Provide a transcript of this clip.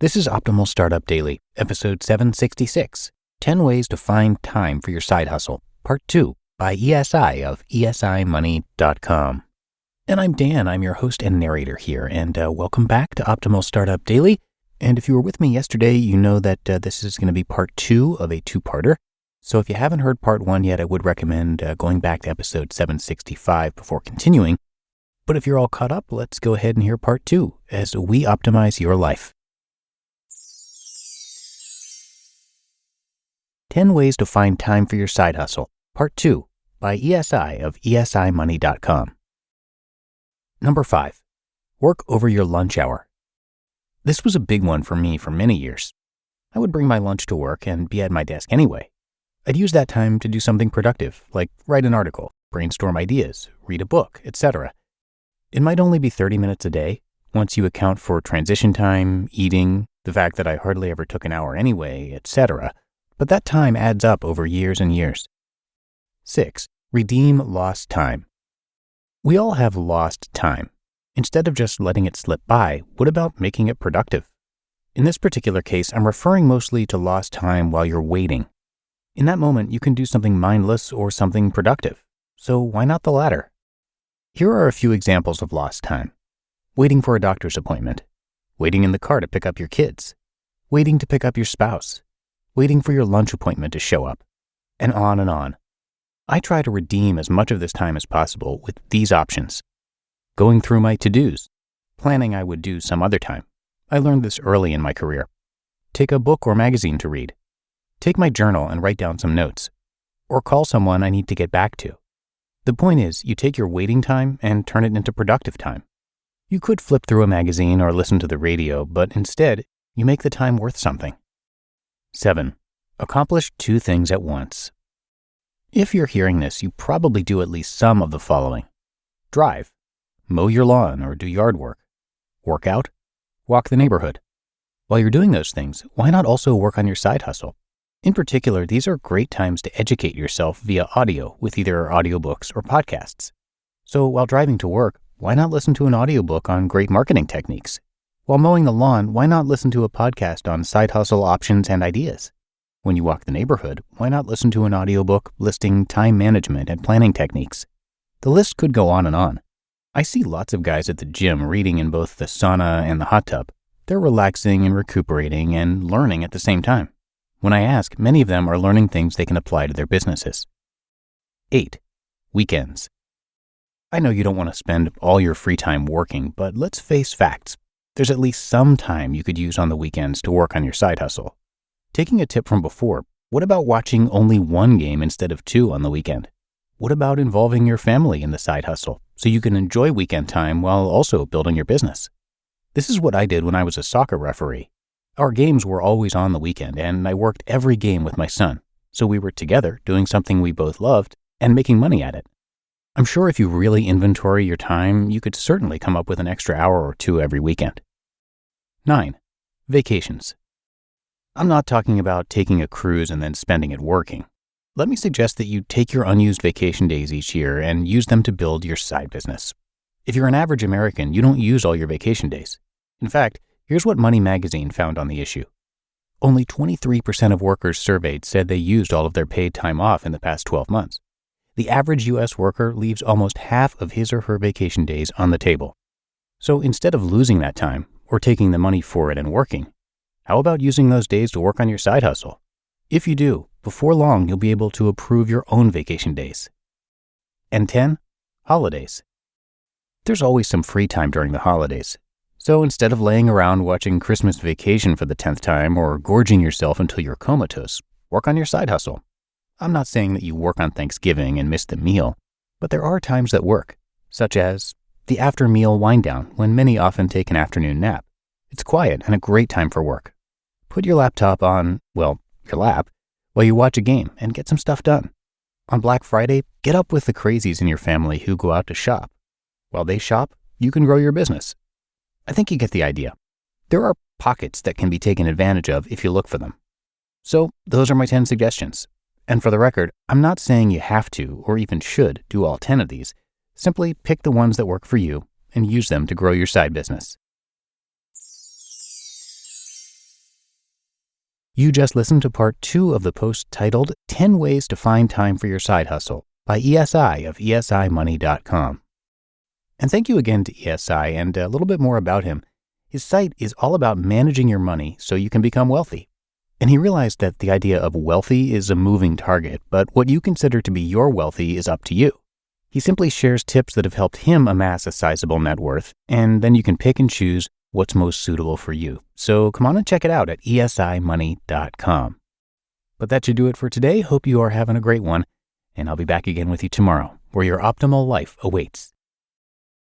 This is Optimal Startup Daily, episode 766, 10 Ways to Find Time for Your Side Hustle, Part 2, by ESI of ESIMoney.com. And I'm Dan, I'm your host and narrator here, and welcome back to Optimal Startup Daily. And if you were with me yesterday, you know that this is going to be part 2 of a two-parter. So if you haven't heard part 1 yet, I would recommend going back to episode 765 before continuing. But if you're all caught up, let's go ahead and hear part 2 as we optimize your life. 10 Ways to Find Time for Your Side Hustle, Part 2, by ESI of ESIMoney.com. Number 5, work over your lunch hour. This was a big one for me for many years. I would bring my lunch to work and be at my desk anyway. I'd use that time to do something productive, like write an article, brainstorm ideas, read a book, etc. It might only be 30 minutes a day, once you account for transition time, eating, the fact that I hardly ever took an hour anyway, etc. But that time adds up over years and years. 6, redeem lost time. We all have lost time. Instead of just letting it slip by, what about making it productive? In this particular case, I'm referring mostly to lost time while you're waiting. In that moment, you can do something mindless or something productive. So why not the latter? Here are a few examples of lost time. Waiting for a doctor's appointment. Waiting in the car to pick up your kids. Waiting to pick up your spouse. Waiting for your lunch appointment to show up, and on and on. I try to redeem as much of this time as possible with these options. Going through my to-dos, planning I would do some other time. I learned this early in my career. Take a book or magazine to read. Take my journal and write down some notes, or call someone I need to get back to. The point is, you take your waiting time and turn it into productive time. You could flip through a magazine or listen to the radio, but instead, you make the time worth something. 7, accomplish 2 things at once. If you're hearing this, you probably do at least some of the following. Drive, mow your lawn or do yard work. Work out, walk the neighborhood. While you're doing those things, why not also work on your side hustle? In particular, these are great times to educate yourself via audio with either audiobooks or podcasts. So while driving to work, why not listen to an audiobook on great marketing techniques? While mowing the lawn, why not listen to a podcast on side hustle options and ideas? When you walk the neighborhood, why not listen to an audiobook listing time management and planning techniques? The list could go on and on. I see lots of guys at the gym reading in both the sauna and the hot tub. They're relaxing and recuperating and learning at the same time. When I ask, many of them are learning things they can apply to their businesses. 8, weekends. I know you don't want to spend all your free time working, but let's face facts. There's at least some time you could use on the weekends to work on your side hustle. Taking a tip from before, what about watching only 1 game instead of 2 on the weekend? What about involving your family in the side hustle so you can enjoy weekend time while also building your business? This is what I did when I was a soccer referee. Our games were always on the weekend, and I worked every game with my son, so we were together doing something we both loved and making money at it. I'm sure if you really inventory your time, you could certainly come up with an extra hour or 2 every weekend. 9, vacations. I'm not talking about taking a cruise and then spending it working. Let me suggest that you take your unused vacation days each year and use them to build your side business. If you're an average American, you don't use all your vacation days. In fact, here's what Money Magazine found on the issue. Only 23% of workers surveyed said they used all of their paid time off in the past 12 months. The average U.S. worker leaves almost half of his or her vacation days on the table. So instead of losing that time, or taking the money for it and working, how about using those days to work on your side hustle? If you do, before long you'll be able to approve your own vacation days. And 10, holidays. There's always some free time during the holidays. So instead of laying around watching Christmas Vacation for the 10th time or gorging yourself until you're comatose, work on your side hustle. I'm not saying that you work on Thanksgiving and miss the meal, but there are times that work, such as the after-meal wind-down when many often take an afternoon nap. It's quiet and a great time for work. Put your laptop on, your lap, while you watch a game and get some stuff done. On Black Friday, get up with the crazies in your family who go out to shop. While they shop, you can grow your business. I think you get the idea. There are pockets that can be taken advantage of if you look for them. So those are my 10 suggestions. And for the record, I'm not saying you have to or even should do all 10 of these. Simply pick the ones that work for you and use them to grow your side business. You just listened to part 2 of the post titled 10 Ways to Find Time for Your Side Hustle by ESI of ESImoney.com. And thank you again to ESI, and a little bit more about him. His site is all about managing your money so you can become wealthy. And he realized that the idea of wealthy is a moving target, but what you consider to be your wealthy is up to you. He simply shares tips that have helped him amass a sizable net worth, and then you can pick and choose what's most suitable for you. So come on and check it out at esimoney.com. But that should do it for today. Hope you are having a great one, and I'll be back again with you tomorrow, where your optimal life awaits.